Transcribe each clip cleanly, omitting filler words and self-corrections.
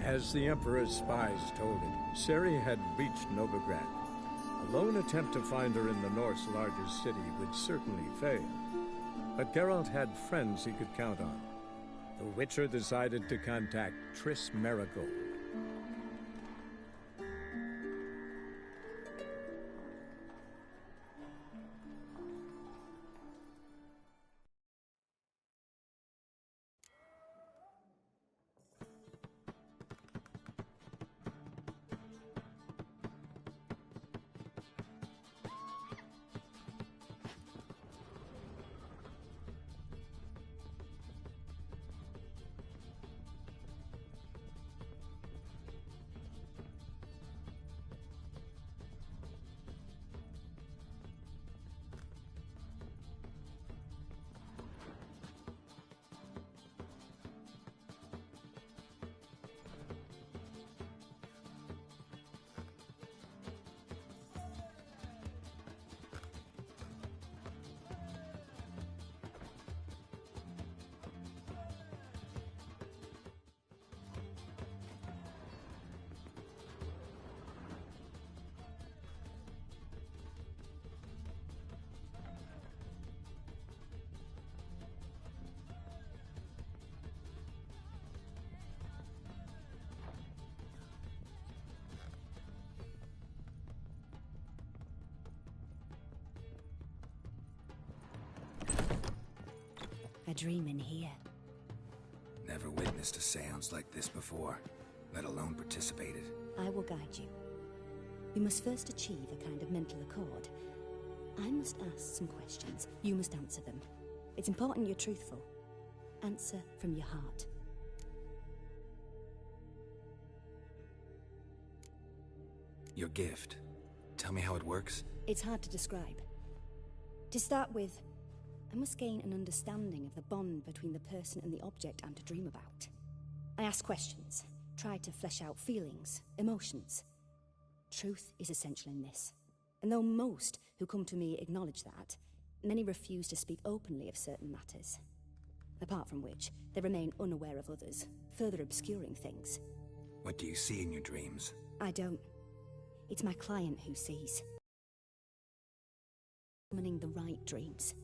As the Emperor's spies told it, Ciri had reached Novigrad. A lone attempt to find her in the North's largest city would certainly fail. But Geralt had friends he could count on. The Witcher decided to contact Triss Merigold. A dream in here. Never witnessed a seance like this before, let alone participated. I will guide you. You must first achieve a kind of mental accord. I must ask some questions. You must answer them. It's important you're truthful. Answer from your heart. Your gift. Tell me how it works. It's hard to describe. To start with, I must gain an understanding of the bond between the person and the object I'm to dream about. I ask questions, try to flesh out feelings, emotions. Truth is essential in this. And though most who come to me acknowledge that, many refuse to speak openly of certain matters. Apart from which, they remain unaware of others, further obscuring things. What do you see in your dreams? I don't. It's my client who sees. Summoning the right dreams.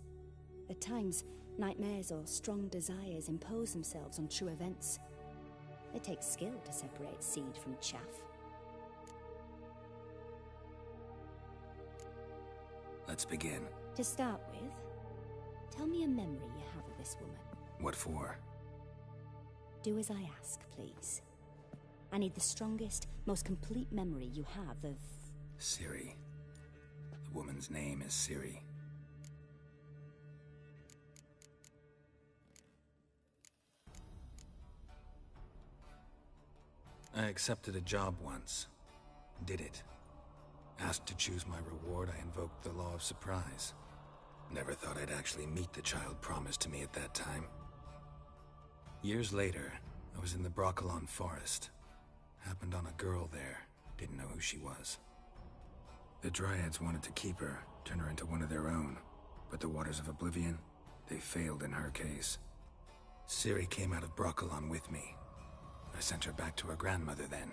At times, nightmares or strong desires impose themselves on true events. It takes skill to separate seed from chaff. Let's begin. To start with, tell me a memory you have of this woman. What for? Do as I ask, please. I need the strongest, most complete memory you have of... Ciri. The woman's name is Ciri. I accepted a job once. Did it. Asked to choose my reward, I invoked the law of surprise. Never thought I'd actually meet the child promised to me at that time. Years later, I was in the Brokilon forest. Happened on a girl there. Didn't know who she was. The Dryads wanted to keep her, turn her into one of their own. But the Waters of Oblivion, they failed in her case. Ciri came out of Brokilon with me. I sent her back to her grandmother then.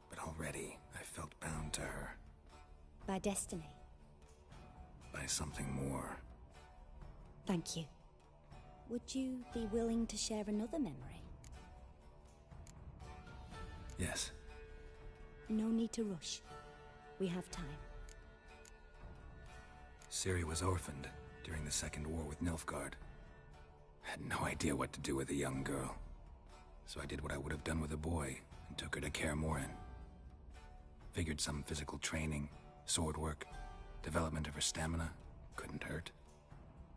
But already, I felt bound to her. By destiny. By something more. Thank you. Would you be willing to share another memory? Yes. No need to rush. We have time. Ciri was orphaned during the Second War with Nilfgaard. Had no idea what to do with a young girl. So I did what I would have done with a boy and took her to Kaer Morhen. Figured some physical training, sword work, development of her stamina couldn't hurt.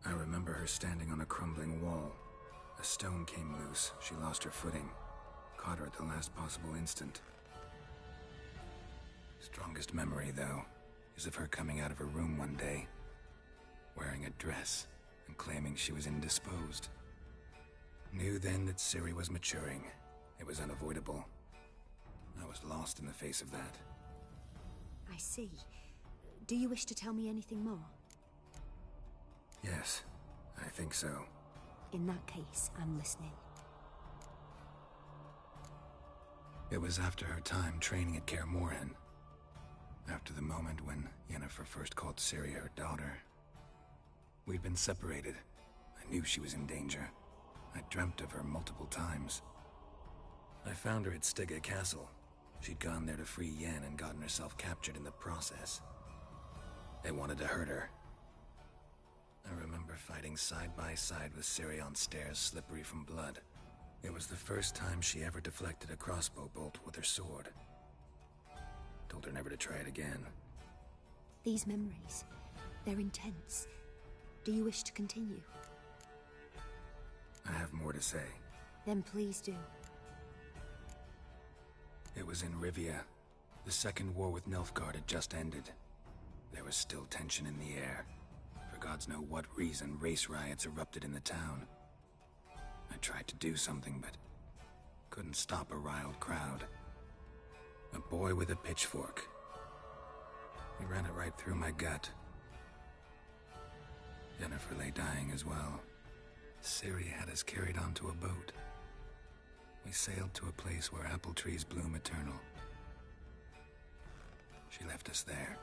I remember her standing on a crumbling wall. A stone came loose, she lost her footing. Caught her at the last possible instant. Strongest memory, though, is of her coming out of her room one day, wearing a dress and claiming she was indisposed. Knew then that Ciri was maturing. It was unavoidable. I was lost in the face of that. I see. Do you wish to tell me anything more? Yes, I think so. In that case, I'm listening. It was after her time training at Kaer Morhen. After the moment when Yennefer first called Ciri her daughter. We'd been separated. I knew she was in danger. I dreamt of her multiple times. I found her at Stygga Castle. She'd gone there to free Yen and gotten herself captured in the process. They wanted to hurt her. I remember fighting side by side with Ciri on stairs slippery from blood. It was the first time she ever deflected a crossbow bolt with her sword. Told her never to try it again. These memories, they're intense. Do you wish to continue? I have more to say. Then please do. It was in Rivia. The second war with Nilfgaard had just ended. There was still tension in the air. For gods know what reason, race riots erupted in the town. I tried to do something, but couldn't stop a riled crowd. A boy with a pitchfork. He ran it right through my gut. Yennefer lay dying as well. Ciri had us carried onto a boat. We sailed to a place where apple trees bloom eternal. She left us there.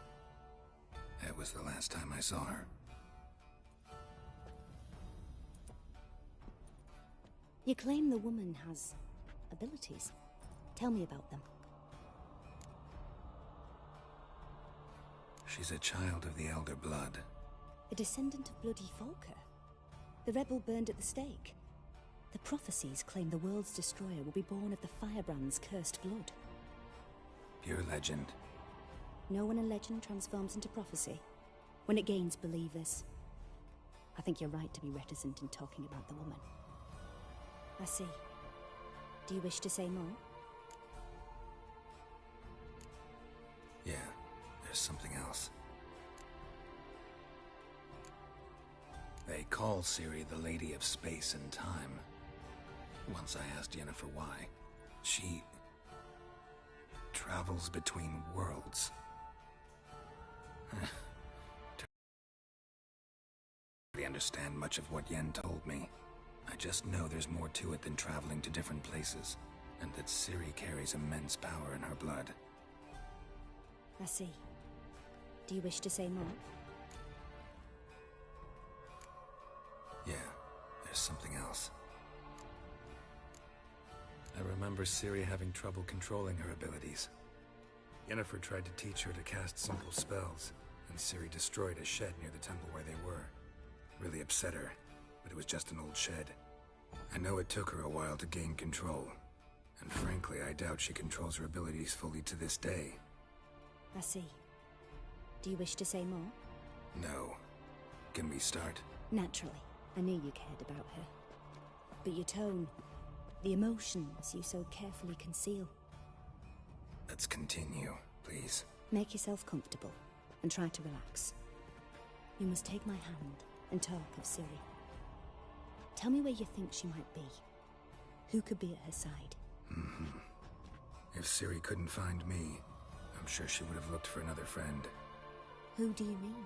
That was the last time I saw her. You claim the woman has abilities. Tell me about them. She's a child of the Elder Blood. A descendant of bloody Volker. The rebel burned at the stake. The prophecies claim the world's destroyer will be born of the Firebrand's cursed blood. Pure legend. Know when a legend transforms into prophecy? When it gains believers. I think you're right to be reticent in talking about the woman. I see. Do you wish to say more? Yeah, there's something else. They call Ciri the Lady of Space and Time. Once I asked Yennefer why. She travels between worlds. I don't understand much of what Yen told me. I just know there's more to it than traveling to different places, and that Ciri carries immense power in her blood. I see. Do you wish to say more? Yeah, there's something else. I remember Ciri having trouble controlling her abilities. Yennefer tried to teach her to cast simple spells, and Ciri destroyed a shed near the temple where they were. Really upset her, but it was just an old shed. I know it took her a while to gain control, and frankly, I doubt she controls her abilities fully to this day. I see. Do you wish to say more? No. Can we start? Naturally. I knew you cared about her. But your tone, the emotions you so carefully conceal. Let's continue, please. Make yourself comfortable, and try to relax. You must take my hand and talk of Ciri. Tell me where you think she might be. Who could be at her side? If Ciri couldn't find me, I'm sure she would have looked for another friend. Who do you mean?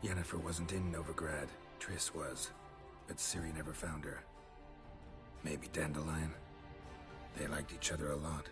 Yennefer wasn't in Novigrad. Triss was. But Ciri never found her. Maybe Dandelion? They liked each other a lot.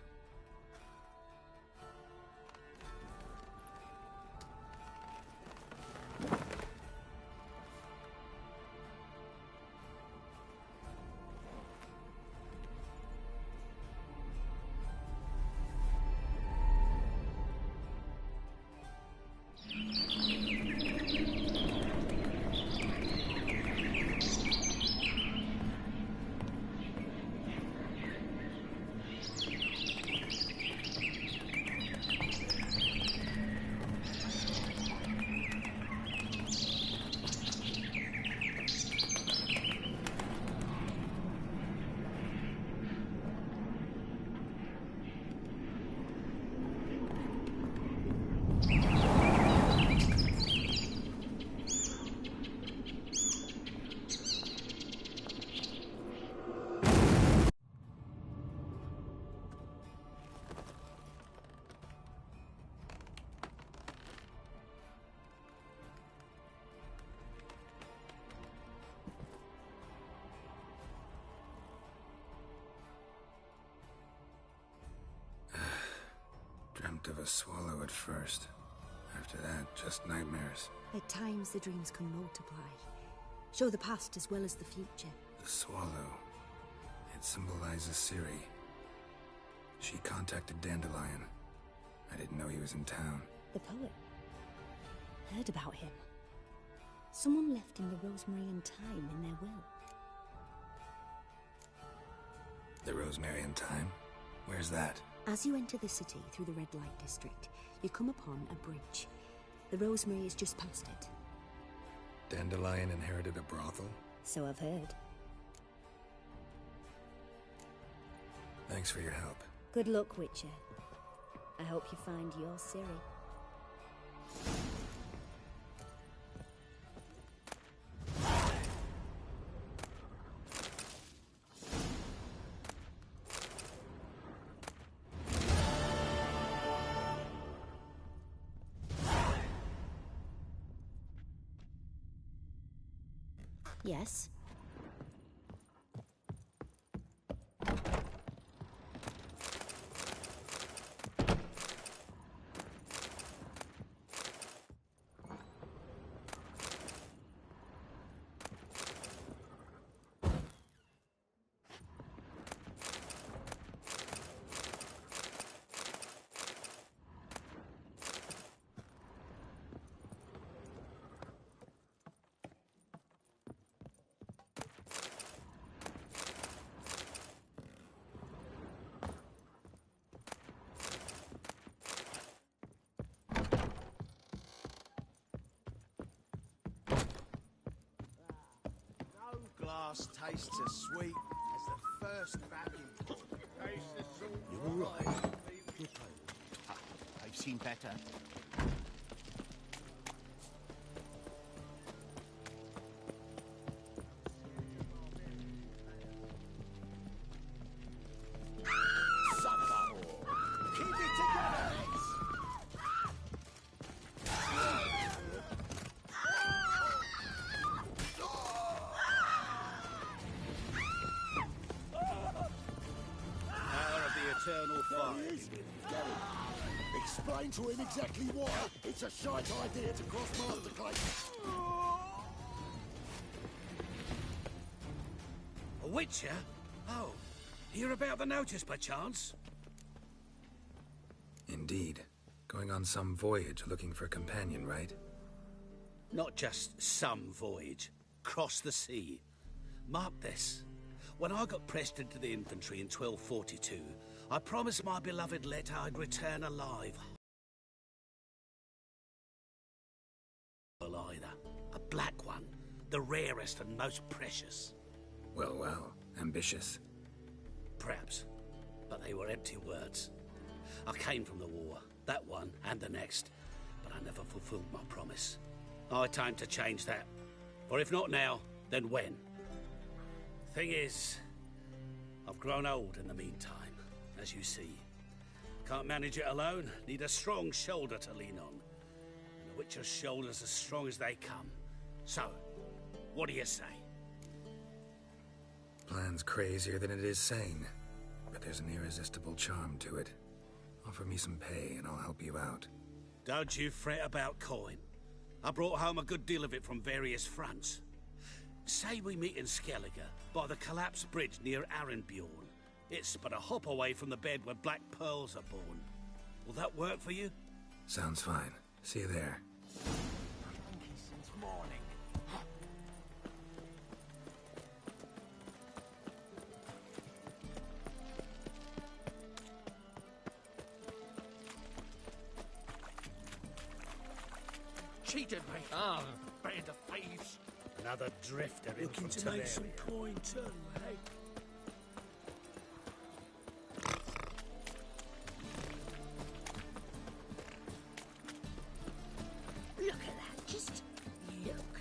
a swallow at first. After that, just nightmares. At times, the dreams can multiply. Show the past as well as the future. The swallow. It symbolizes Ciri. She contacted Dandelion. I didn't know he was in town. The poet. Heard about him. Someone left him the Rosemary Thyme in their will. The Rosemary Thyme? Where's that? As you enter the city through the red light district, you come upon a bridge. The Rosemary is just past it. Dandelion inherited a brothel? So I've heard. Thanks for your help. Good luck, Witcher. I hope you find your Ciri. Yes? Glass tastes as sweet as the first vacuum. You're all right. I've seen better. Son of a whore. Keep it together, lads. Eternal fire. Explain to him exactly why it's a shite idea to cross Master Clayton. A Witcher? Oh, hear about the notice by chance? Indeed. Going on some voyage looking for a companion, right? Not just some voyage. Cross the sea. Mark this. When I got pressed into the infantry in 1242, I promised my beloved Letta I'd return alive. Either. A black one. The rarest and most precious. Well, well. Ambitious. Perhaps. But they were empty words. I came from the war. That one and the next. But I never fulfilled my promise. I had time to change that. For if not now, then when? Thing is, I've grown old in the meantime, as you see. Can't manage it alone, need a strong shoulder to lean on. And the Witcher's shoulder's as strong as they come. So, what do you say? Plan's crazier than it is sane, but there's an irresistible charm to it. Offer me some pay and I'll help you out. Don't you fret about coin. I brought home a good deal of it from various fronts. Say we meet in Skellige, by the collapsed bridge near Arenbjorn. It's but a hop away from the bed where black pearls are born. Will that work for you? Sounds fine. See you there. Since morning. Cheated me. Ah, band of thieves. Another drifter in Looking from to make Temeria. some coin too, eh? Look at that, just look.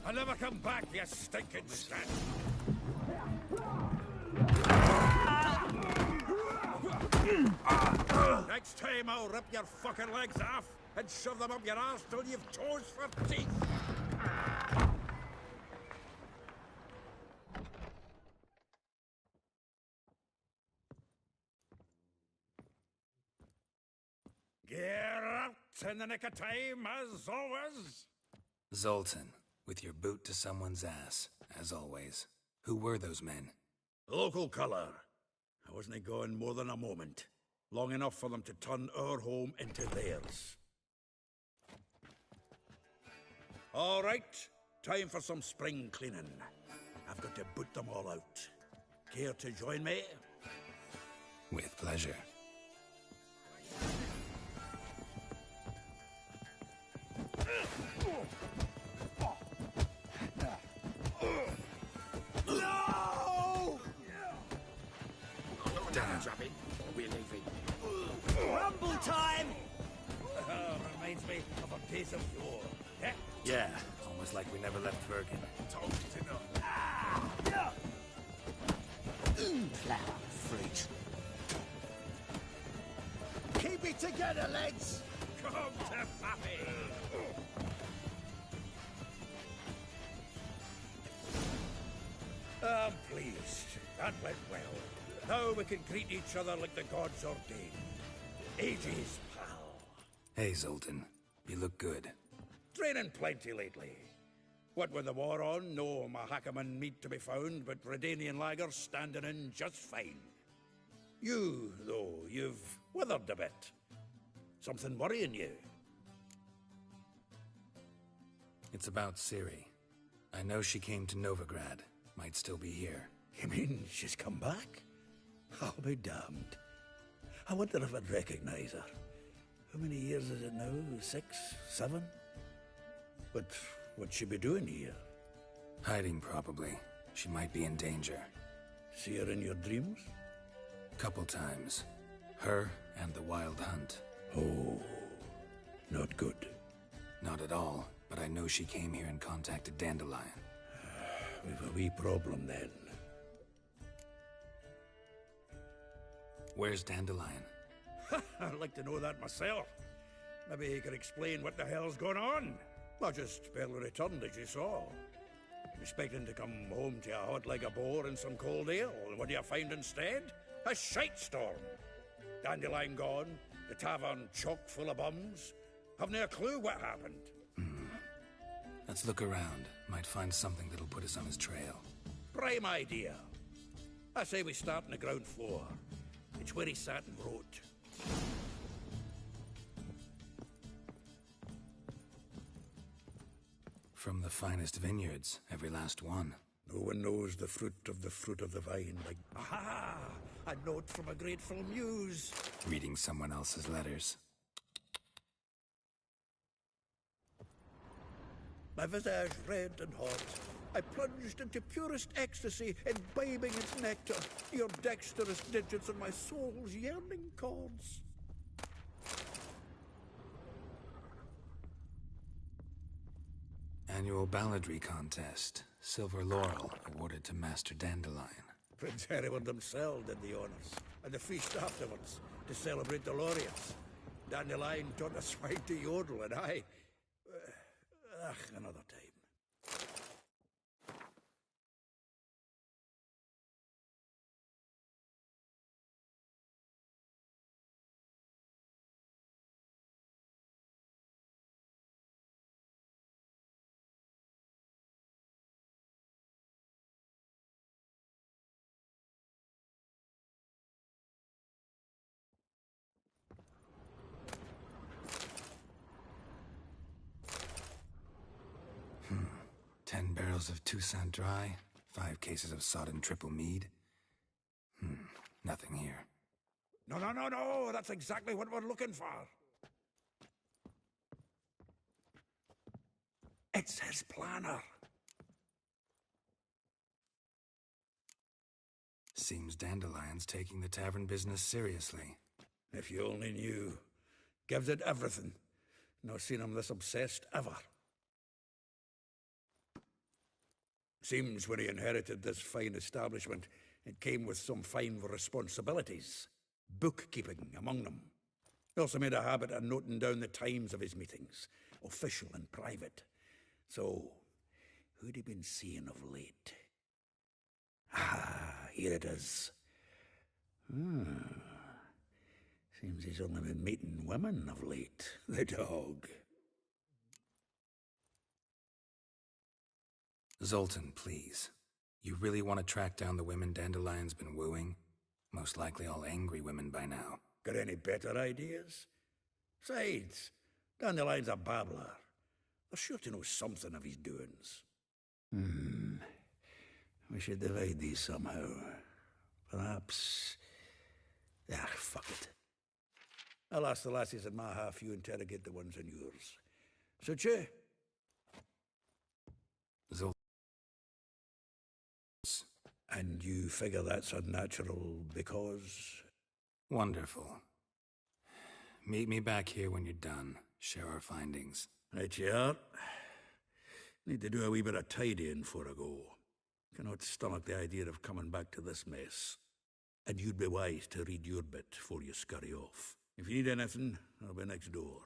I'll never come back, you stinking scat! Next time I'll rip your fucking legs off and shove them up your arse till you've toes for teeth! in the nick of time, as always. Zoltan, with your boot to someone's ass, as always. Who were those men? Local colour. I wasn't gone more than a moment. Long enough for them to turn our home into theirs. All right, time for some spring cleaning. I've got to boot them all out. Care to join me? With pleasure. No! Damn. Trapping, or we're leaving. Rumble time! Reminds me of a piece of yore. Eh? Yeah, almost like we never left Bergen. Told you to not. Flower fruit. Keep it together, lads! Come to Pappy! I'm pleased. That went well. Now we can greet each other like the gods ordained. Ages, pal. Hey, Zoltan. You look good. Training plenty lately. What with the war on, no Mahakaman meat to be found, but Redanian lagers standing in just fine. You, though, you've withered a bit. Something worrying you? It's about Ciri. I know she came to Novigrad. Might still be here. You mean she's come back? I'll be damned. I wonder if I'd recognize her. How many years is it now? 6, 7? But what'd she be doing here? Hiding, probably. She might be in danger. See her in your dreams? Couple times. Her and the Wild Hunt. Oh, not good. Not at all, but I know she came here and contacted Dandelion. We've a wee problem then. Where's Dandelion? I'd like to know that myself. Maybe he could explain what the hell's going on. I just barely returned, as you saw. Expecting to come home to a hot like a boar and some cold ale, and what do you find instead? A shite storm. Dandelion gone, the tavern chock full of bums. Haven't a clue what happened. Let's look around. Might find something that'll put us on his trail. Prime idea. I say we start on the ground floor. It's where he sat and wrote. From the finest vineyards, every last one. No one knows the fruit of the vine like... Aha! A note from a grateful muse. Reading someone else's letters. My visage red and hot, I plunged into purest ecstasy, imbibing its nectar, your dexterous digits on my soul's yearning chords. Annual balladry contest. Silver laurel awarded to Master Dandelion. Prince Hereward himself did the honors, and the feast afterwards, to celebrate the laureates. Dandelion taught the swine to yodel, and I... another time. Hmm. 10 barrels of Toussaint Dry, 5 cases of sodden triple mead. Nothing here. No, that's exactly what we're looking for. It's his planner. Seems Dandelion's taking the tavern business seriously. If you only knew. Gives it everything. Not seen him this obsessed ever. Seems when he inherited this fine establishment, it came with some fine responsibilities. Bookkeeping among them. He also made a habit of noting down the times of his meetings, official and private. So, who'd he been seeing of late? Ah, here it is. Seems he's only been meeting women of late, the dog. Zoltan, please. You really want to track down the women Dandelion's been wooing? Most likely all angry women by now. Got any better ideas? Besides, Dandelion's a babbler. They're sure to know something of his doings. We should divide these somehow. Perhaps... fuck it. I'll ask the lassies at my half, you interrogate the ones in yours. Suit you? Zoltan. And you figure that's unnatural because... Wonderful. Meet me back here when you're done. Share our findings. Right you are. Need to do a wee bit of tidying before I go. Cannot stomach the idea of coming back to this mess. And you'd be wise to read your bit before you scurry off. If you need anything, I'll be next door.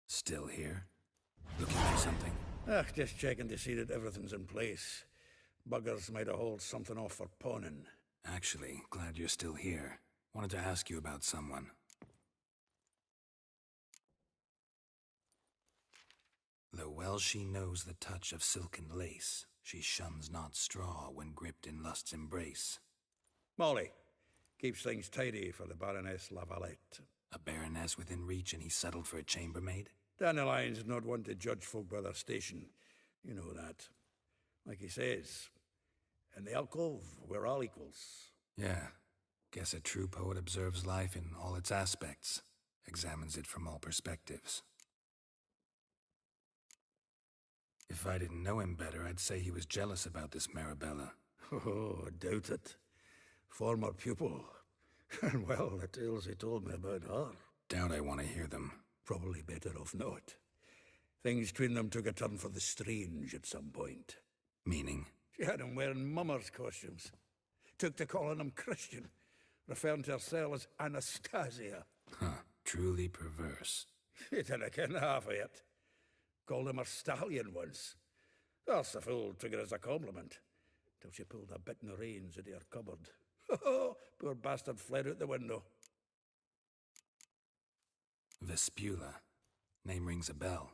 Still here? Looking for something? Just checking to see that everything's in place. Buggers might have hauled something off for pawning. Actually, glad you're still here. Wanted to ask you about someone. Though well she knows the touch of silken lace, she shuns not straw when gripped in lust's embrace. Molly. Keeps things tidy for the Baroness Lavalette. A baroness within reach and he settled for a chambermaid? Dandelion's not one to judge folk by their station. You know that. Like he says, in the alcove, we're all equals. Yeah. Guess a true poet observes life in all its aspects, examines it from all perspectives. If I didn't know him better, I'd say he was jealous about this Marabella. Oh, I doubt it. Former pupil. And well, the tales he told me about her. Doubt I want to hear them. Probably better off not. Things between them took a turn for the strange at some point. Meaning? She had him wearing mummers' costumes. Took to calling him Christian, referring to herself as Anastasia. Huh, truly perverse. She didn't ken half of it. Called him her stallion once. That's the fool took it as a compliment, till she pulled a bit in the reins into her cupboard. Poor bastard fled out the window. Vespula. Name rings a bell.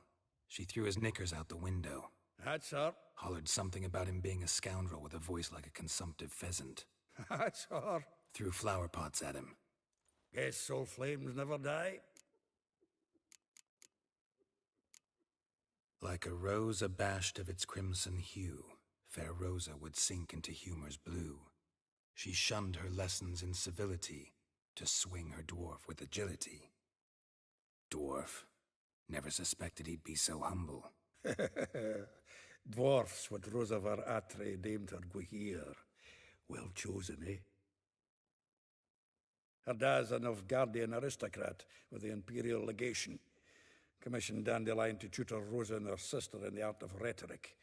She threw his knickers out the window. That's her. Hollered something about him being a scoundrel with a voice like a consumptive pheasant. That's her. Threw flower pots at him. Guess soul flames never die. Like a rose abashed of its crimson hue, fair Rosa would sink into humor's blue. She shunned her lessons in civility, to swing her dwarf with agility. Dwarf. Never suspected he'd be so humble. Dwarfs what Rosavar Atre named her Guihir. Well chosen, eh? Her dad's a Novgardian aristocrat with the Imperial Legation. Commissioned Dandelion to tutor Rosa and her sister in the art of rhetoric.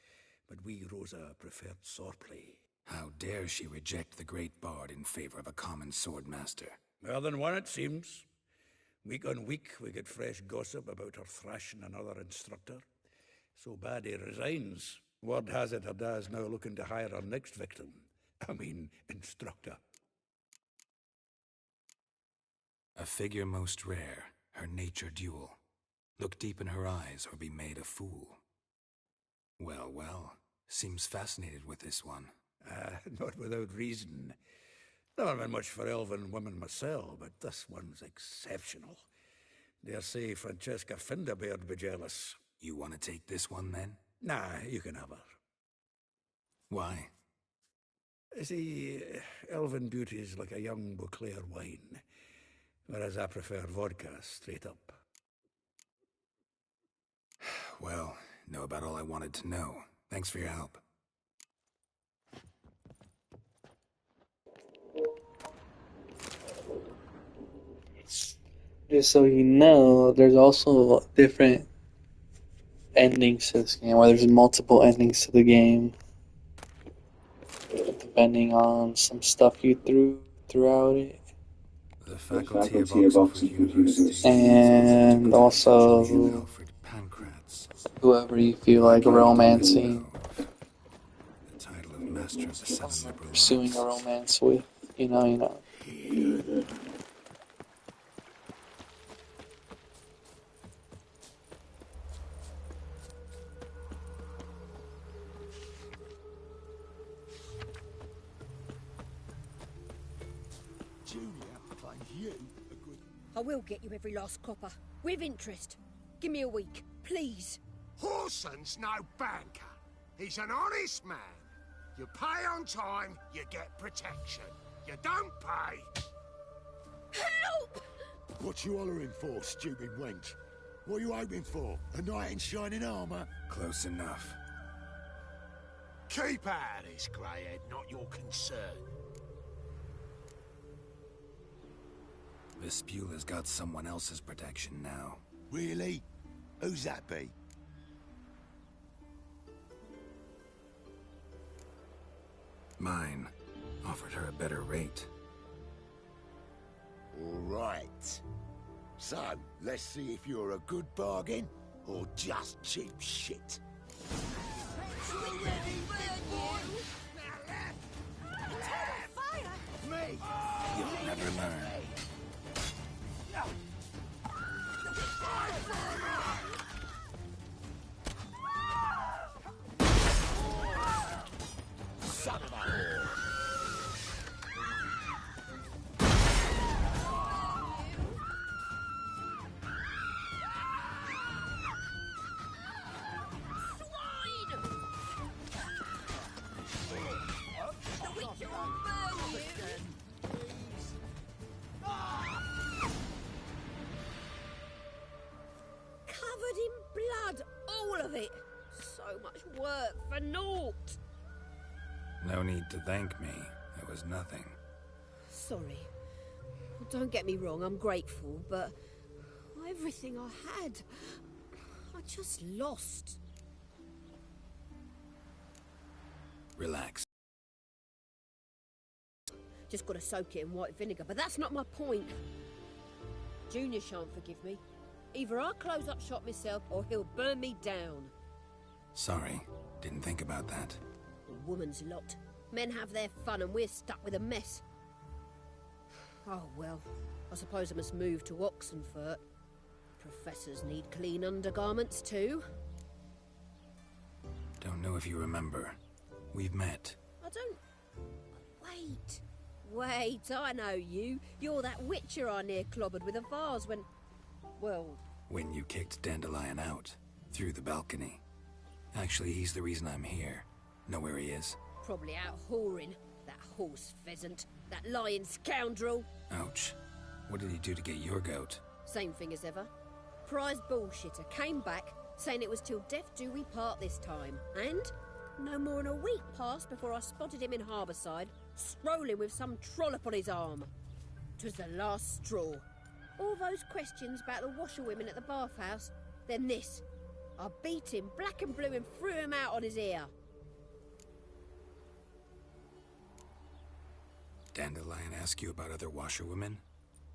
But we, Rosa, preferred swordplay. How dare she reject the great bard in favor of a common swordmaster? More than one, it seems. Week on week, we get fresh gossip about her thrashing another instructor. So bad he resigns. Word has it her dad's now looking to hire her next victim. Instructor. A figure most rare, her nature dual. Look deep in her eyes or be made a fool. Well, well, seems fascinated with this one. Not without reason. Never been much for elven women myself, but this one's exceptional. Dare say Francesca Finderbeard be jealous. You want to take this one, then? Nah, you can have her. Why? See, elven beauty's like a young Beauclair wine, whereas I prefer vodka straight up. Well, know about all I wanted to know. Thanks for your help. Just so you know, there's also different endings to this game, where there's multiple endings to the game, depending on some stuff you throughout it. The faculty of Oxford University. And also whoever you feel like romancing, The title of Master of the Seven Liberal pursuing a romance with, you know. I will get you every last copper, with interest. Give me a week, please. Horson's no banker. He's an honest man. You pay on time, you get protection. You don't pay... Help! What you hollering for, stupid wench? What are you hoping for? A knight in shining armour? Close enough. Keep out of this, greyhead, not your concern. Vespula's got someone else's protection now. Really? Who's that be? Mine. Offered her a better rate. All right. So, let's see if you're a good bargain or just cheap shit. You'll never learn. Son of a whore! Covered in blood, all of it. So much work for naught. No need to thank me. It was nothing. Sorry. Well, don't get me wrong, I'm grateful, but everything I had, I just lost. Relax. Just gotta soak it in white vinegar, but that's not my point. Junior shan't forgive me. Either I'll close up shop myself, or he'll burn me down. Sorry, didn't think about that. A woman's lot. Men have their fun, and we're stuck with a mess. Oh, well, I suppose I must move to Oxenfurt. Professors need clean undergarments, too. Don't know if you remember. We've met. I don't... Wait, I know you. You're that witcher I near clobbered with a vase when... Well... When you kicked Dandelion out, through the balcony. Actually, he's the reason I'm here. Know where he is? Probably out whoring. That horse pheasant. That lying scoundrel. Ouch. What did he do to get your goat? Same thing as ever. Prize bullshitter came back, saying it was till death do we part this time. And no more than a week passed before I spotted him in Harbourside, strolling with some trollop on his arm. 'Twas the last straw. All those questions about the washerwomen at the bathhouse, then this. I beat him black and blue and threw him out on his ear. Dandelion ask you about other washerwomen?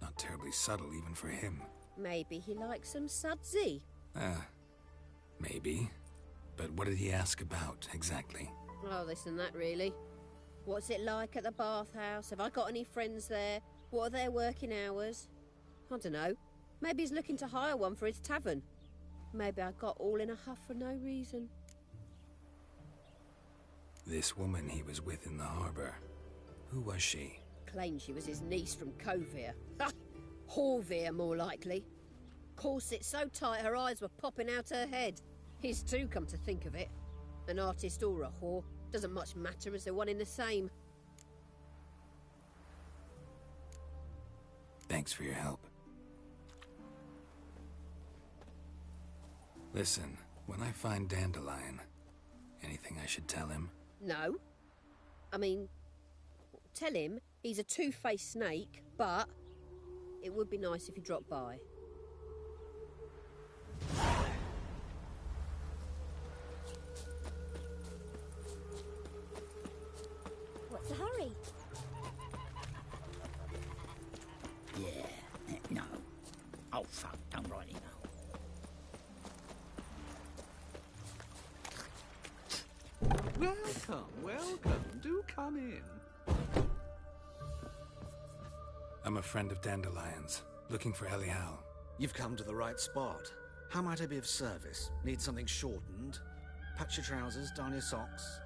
Not terribly subtle even for him. Maybe he likes some sudsy. Maybe. But what did he ask about, exactly? Oh, this and that, really. What's it like at the bathhouse? Have I got any friends there? What are their working hours? I don't know. Maybe he's looking to hire one for his tavern. Maybe I got all in a huff for no reason. This woman he was with in the harbour. Who was she? Claimed she was his niece from Kovir. Ha! Horvir, more likely. Corset so tight her eyes were popping out her head. His too, come to think of it. An artist or a whore. Doesn't much matter as they're one in the same. Thanks for your help. Listen, when I find Dandelion, anything I should tell him? No. I mean, tell him he's a two-faced snake, but it would be nice if he dropped by. What's the hurry? Yeah, no. Oh, fuck, don't write it now. Welcome, welcome. Do come in. I'm a friend of Dandelion's, looking for Elial. You've come to the right spot. How might I be of service? Need something shortened? Patch your trousers, darn your socks?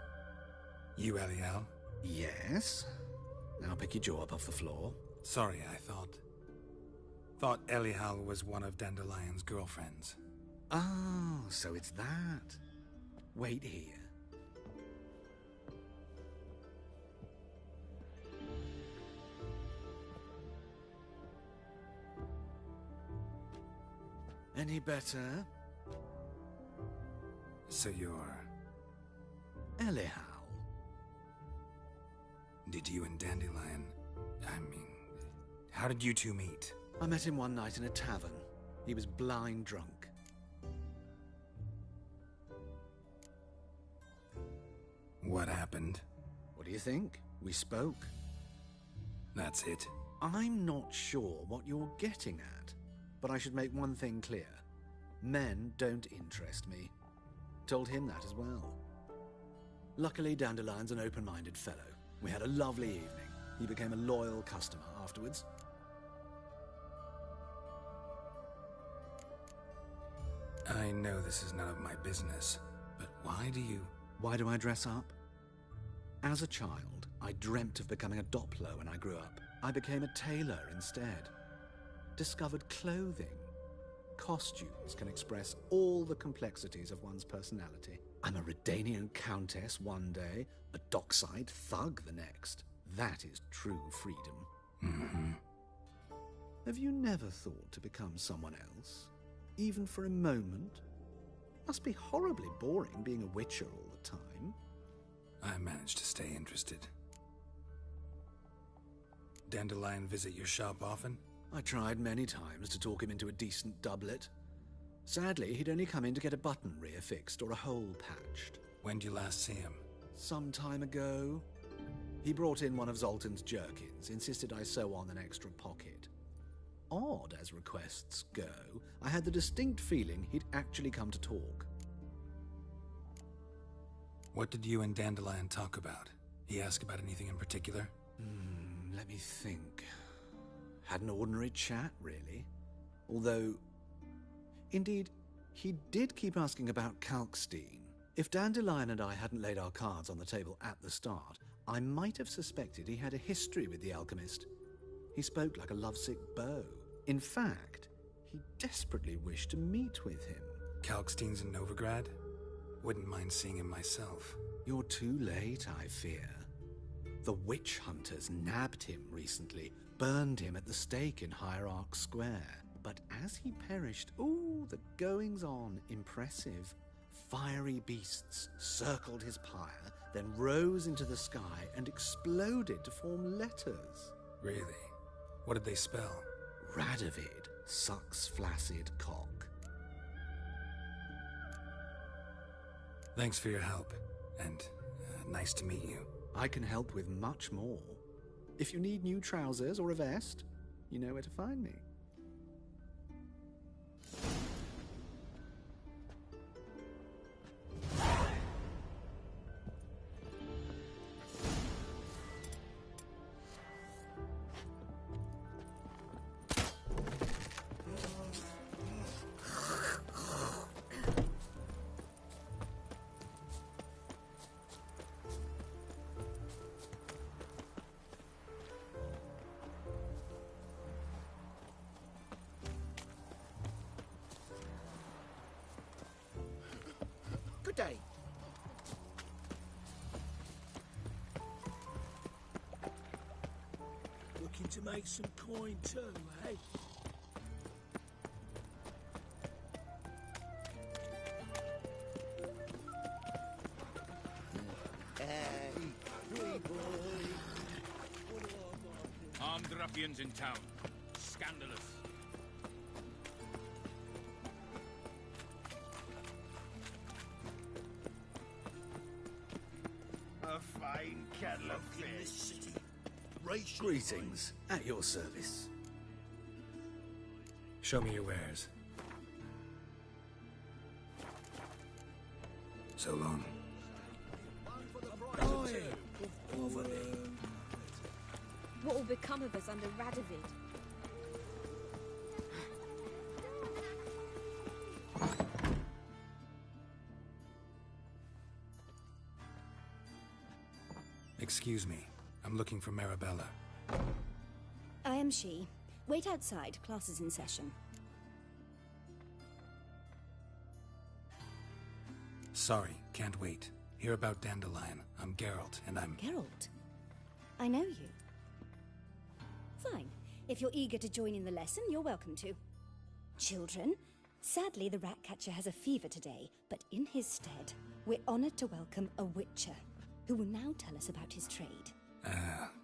You Elial? Yes. Now pick your jaw up off the floor. Sorry, I thought Elial was one of Dandelion's girlfriends. Oh, so it's that. Wait here. Any better? So you're... Elial. Did you and Dandelion... how did you two meet? I met him one night in a tavern. He was blind drunk. What happened? What do you think? We spoke. That's it? I'm not sure what you're getting at, but I should make one thing clear. Men don't interest me. Told him that as well. Luckily, Dandelion's an open-minded fellow. We had a lovely evening. He became a loyal customer afterwards. I know this is none of my business, but why do you... Why do I dress up? As a child, I dreamt of becoming a Doppler when I grew up. I became a tailor instead. Discovered clothing. Costumes can express all the complexities of one's personality. I'm a Redanian countess one day, a dockside thug the next. That is true freedom. Mm-hmm. Have you never thought to become someone else? Even for a moment? Must be horribly boring being a witcher all the time. I managed to stay interested. Dandelion visit your shop often? I tried many times to talk him into a decent doublet. Sadly, he'd only come in to get a button rear fixed or a hole patched. When did you last see him? some time ago. He brought in one of Zoltan's jerkins, insisted I sew on an extra pocket. Odd as requests go, I had the distinct feeling he'd actually come to talk. What did you and Dandelion talk about? He asked about anything in particular? Let me think. Had an ordinary chat, really. Although, indeed, he did keep asking about Kalkstein. If Dandelion and I hadn't laid our cards on the table at the start, I might have suspected he had a history with the alchemist. He spoke like a lovesick beau. In fact, he desperately wished to meet with him. Kalkstein's in Novigrad? Wouldn't mind seeing him myself. You're too late, I fear. The witch hunters nabbed him recently, burned him at the stake in Hierarch Square. But as he perished, the goings-on impressive. Fiery beasts circled his pyre, then rose into the sky and exploded to form letters. Really? What did they spell? Radovid sucks flaccid cock. Thanks for your help, and nice to meet you. I can help with much more. If you need new trousers or a vest, you know where to find me. Good day. Looking to make some coin too, eh? Armed ruffians in town. Scandalous. A fine kettle of fish. Greetings, at your service. Show me your wares. So long. What will become of us under Radovid? Excuse me. I'm looking for Marabella. I am she. Wait outside. Class is in session. Sorry, can't wait. Hear about Dandelion. I'm Geralt, and I'm... Geralt? I know you. Fine. If you're eager to join in the lesson, you're welcome to. Children, sadly the Ratcatcher has a fever today, but in his stead, we're honored to welcome a Witcher, who will now tell us about his trade.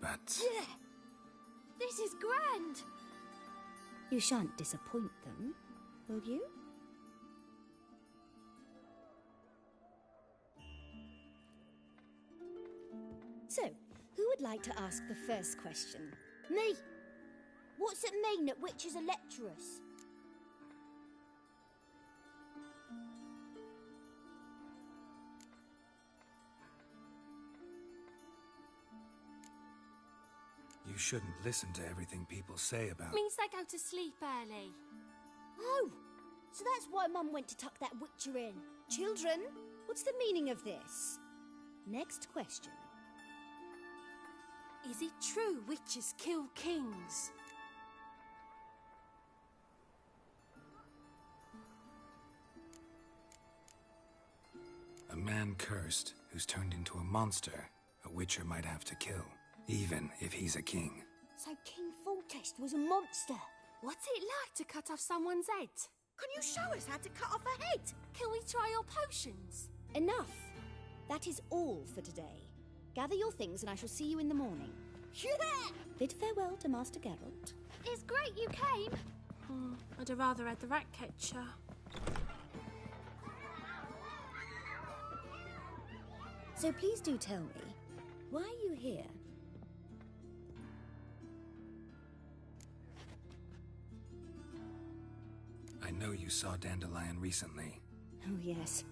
But... Yeah! This is grand! You shan't disappoint them, will you? So, who would like to ask the first question? Me! What's it mean that witches are lecturers? You shouldn't listen to everything people say about... Means they go to sleep early. Oh! So that's why Mum went to tuck that witcher in. Children, what's the meaning of this? Next question. Is it true witches kill kings? A man cursed who's turned into a monster, a witcher might have to kill, even if he's a king. So King Foltest was a monster. What's it like to cut off someone's head? Can you show us how to cut off a head? Can we try your potions? Enough. That is all for today. Gather your things and I shall see you in the morning. Yeah! Bid farewell to Master Geralt. It's great you came. I'd have rather had the Ratcatcher. So please do tell me, why are you here? I know you saw Dandelion recently. Oh yes,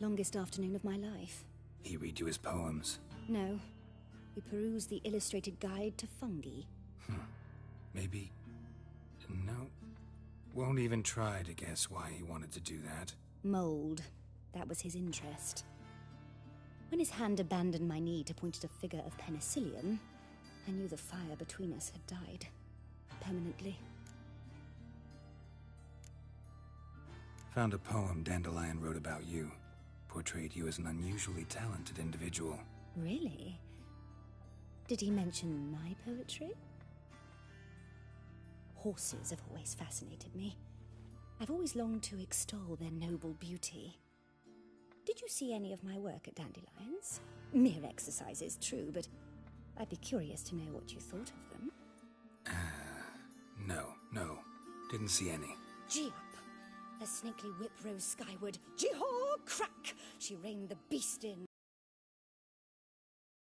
longest afternoon of my life. He read you his poems? No, we perused the illustrated guide to fungi. Maybe... No. Won't even try to guess why he wanted to do that. Mold. That was his interest. When his hand abandoned my knee to point at a figure of penicillium, I knew the fire between us had died. Permanently. Found a poem Dandelion wrote about you. Portrayed you as an unusually talented individual. Really? Did he mention my poetry? Horses have always fascinated me. I've always longed to extol their noble beauty. Did you see any of my work at Dandelions? Mere exercises, true, but I'd be curious to know what you thought of them. No. Didn't see any. Gee up! The snaky whip rose skyward. Jee-haw! Crack! She reined the beast in.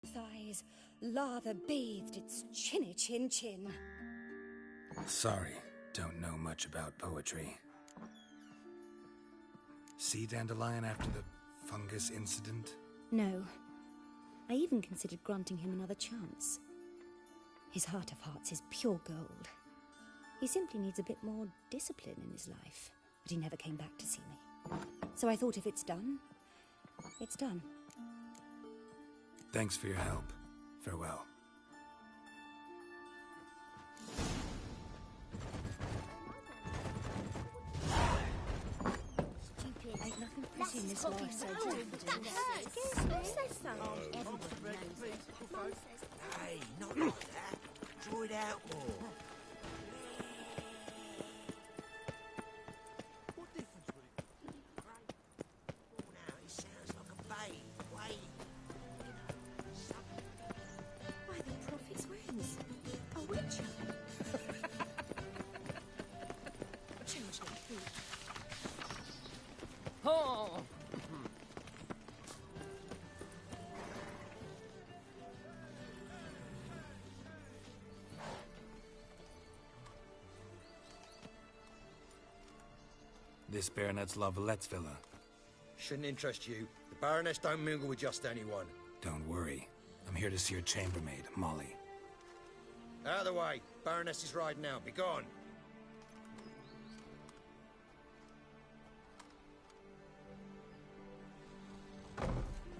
Thighs, lather bathed its chinny chin. Sorry, don't know much about poetry. See Dandelion after the fungus incident? No. I even considered granting him another chance. His heart of hearts is pure gold. He simply needs a bit more discipline in his life. But he never came back to see me. So I thought if it's done, it's done. Thanks for your help. Farewell. Stupid. Ain't nothing pretty in this life, so That hurts. Who says so? Hey, not like that. Draw it out more. What difference would it make? Oh, now it sounds like a babe. Wait. By the prophet's wings. A witcher. Changeling food. Oh! This Baronet's La Vallette's villa. Shouldn't interest you. The Baroness don't mingle with just anyone. Don't worry. I'm here to see your chambermaid, Molly. Out of the way. Baroness is riding out. Be gone.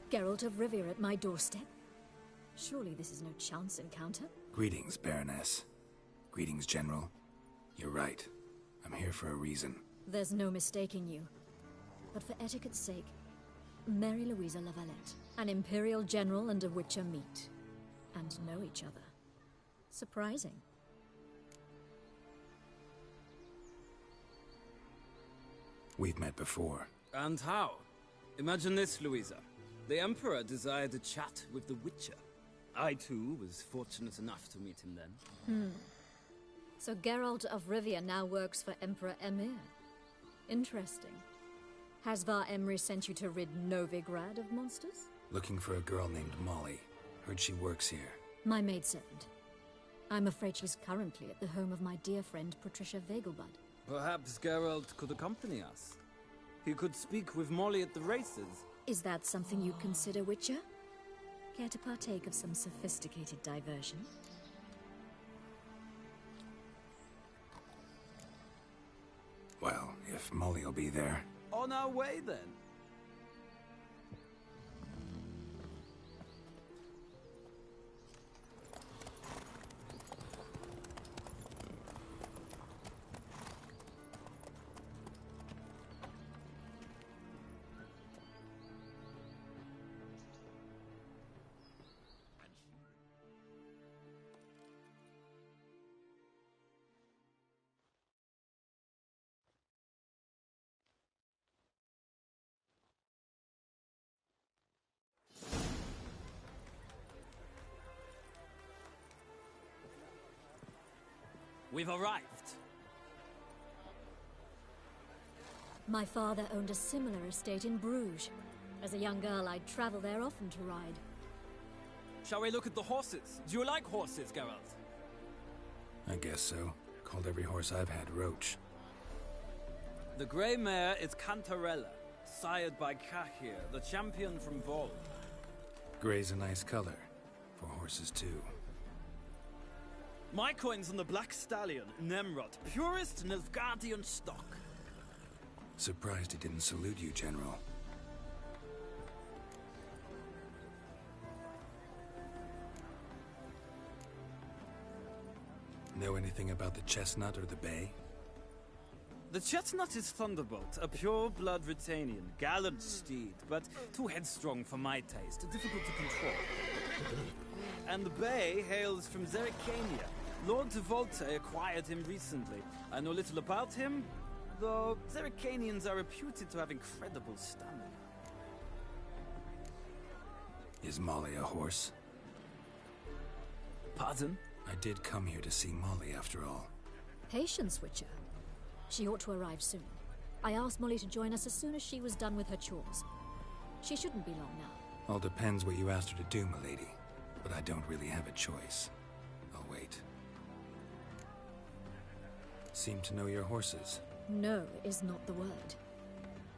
Geralt of Rivia at my doorstep? Surely this is no chance encounter? Greetings, Baroness. Greetings, General. You're right. I'm here for a reason. There's no mistaking you. But for etiquette's sake, Mary Louisa La Valette, an Imperial General and a Witcher meet. And know each other. Surprising. We've met before. And how? Imagine this, Louisa. The Emperor desired a chat with the Witcher. I, too, was fortunate enough to meet him then. So Geralt of Rivia now works for Emperor Emhyr. Interesting. Has Var Emry sent you to rid Novigrad of monsters? Looking for a girl named Molly. Heard she works here. My maidservant. I'm afraid she's currently at the home of my dear friend Patricia Vegelbud. Perhaps Geralt could accompany us. He could speak with Molly at the races. Is that something you consider, Witcher? Care to partake of some sophisticated diversion? Well, if Molly'll be there. On our way, then. We've arrived. My father owned a similar estate in Bruges. As a young girl, I'd travel there often to ride. Shall we look at the horses? Do you like horses, Geralt? I guess so. Called every horse I've had Roach. The grey mare is Cantarella, sired by Kahir, the champion from Vol. Grey's a nice color. For horses, too. My coin's on the Black Stallion, Nemrod, purest Nilfgaardian stock. Surprised he didn't salute you, General. Know anything about the Chestnut or the Bay? The Chestnut is Thunderbolt, a pure-blood Retanian, gallant steed, but too headstrong for my taste, difficult to control. And the Bay hails from Zerrikania. Lord de Volte acquired him recently. I know little about him, though Zerrikanians are reputed to have incredible stamina. Is Molly a horse? Pardon? I did come here to see Molly, after all. Patience, Witcher. She ought to arrive soon. I asked Molly to join us as soon as she was done with her chores. She shouldn't be long now. All depends what you asked her to do, milady. But I don't really have a choice. I'll wait. Seem to know your horses. No is not the word.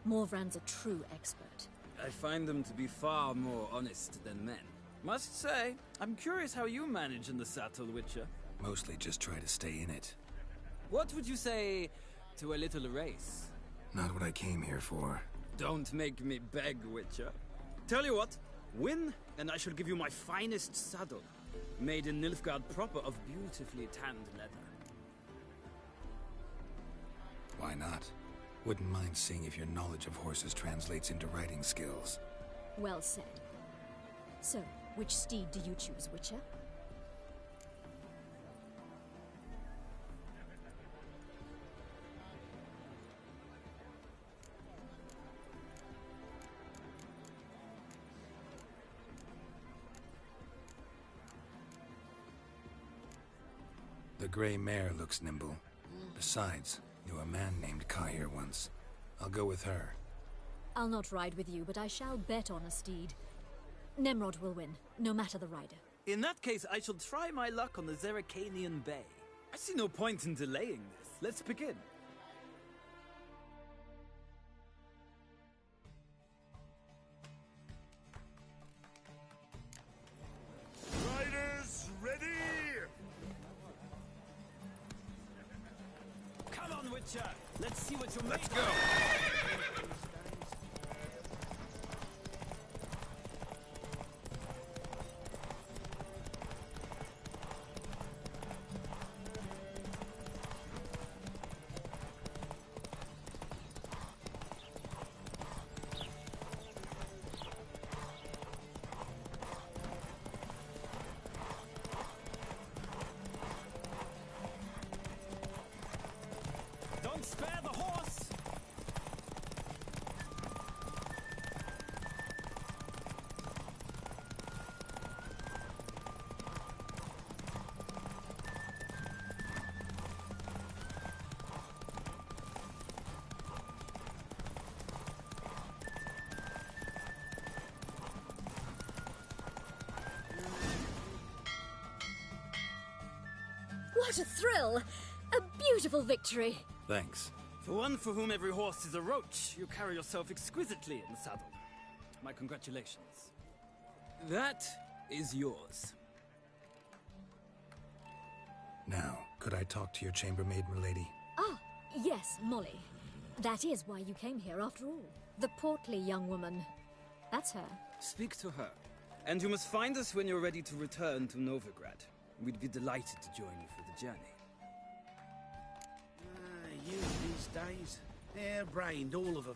Morvran's a true expert. I find them to be far more honest than men. Must say, I'm curious how you manage in the saddle, Witcher. Mostly just try to stay in it. What would you say to a little race? Not what I came here for. Don't make me beg, Witcher. Tell you what, win, and I shall give you my finest saddle. Made in Nilfgaard proper of beautifully tanned leather. Why not? Wouldn't mind seeing if your knowledge of horses translates into riding skills. Well said. So, which steed do you choose, Witcher? The gray mare looks nimble. Besides, knew a man named Kahir once. I'll go with her. I'll not ride with you, but I shall bet on a steed. Nemrod will win, no matter the rider. In that case, I shall try my luck on the Zerrikanian Bay. I see no point in delaying this. Let's begin. Riders, ready! Come on, Witcher! Let's see what you're made of. Let's go! Spare the horse! What a thrill! A beautiful victory! Thanks. For one for whom every horse is a roach, you carry yourself exquisitely in the saddle. My congratulations. That is yours. Now, could I talk to your chambermaid, milady? Ah, yes, Molly. That is why you came here after all. The portly young woman. That's her. Speak to her. And you must find us when you're ready to return to Novigrad. We'd be delighted to join you for the journey. Youth these days, hair-brained, all of them.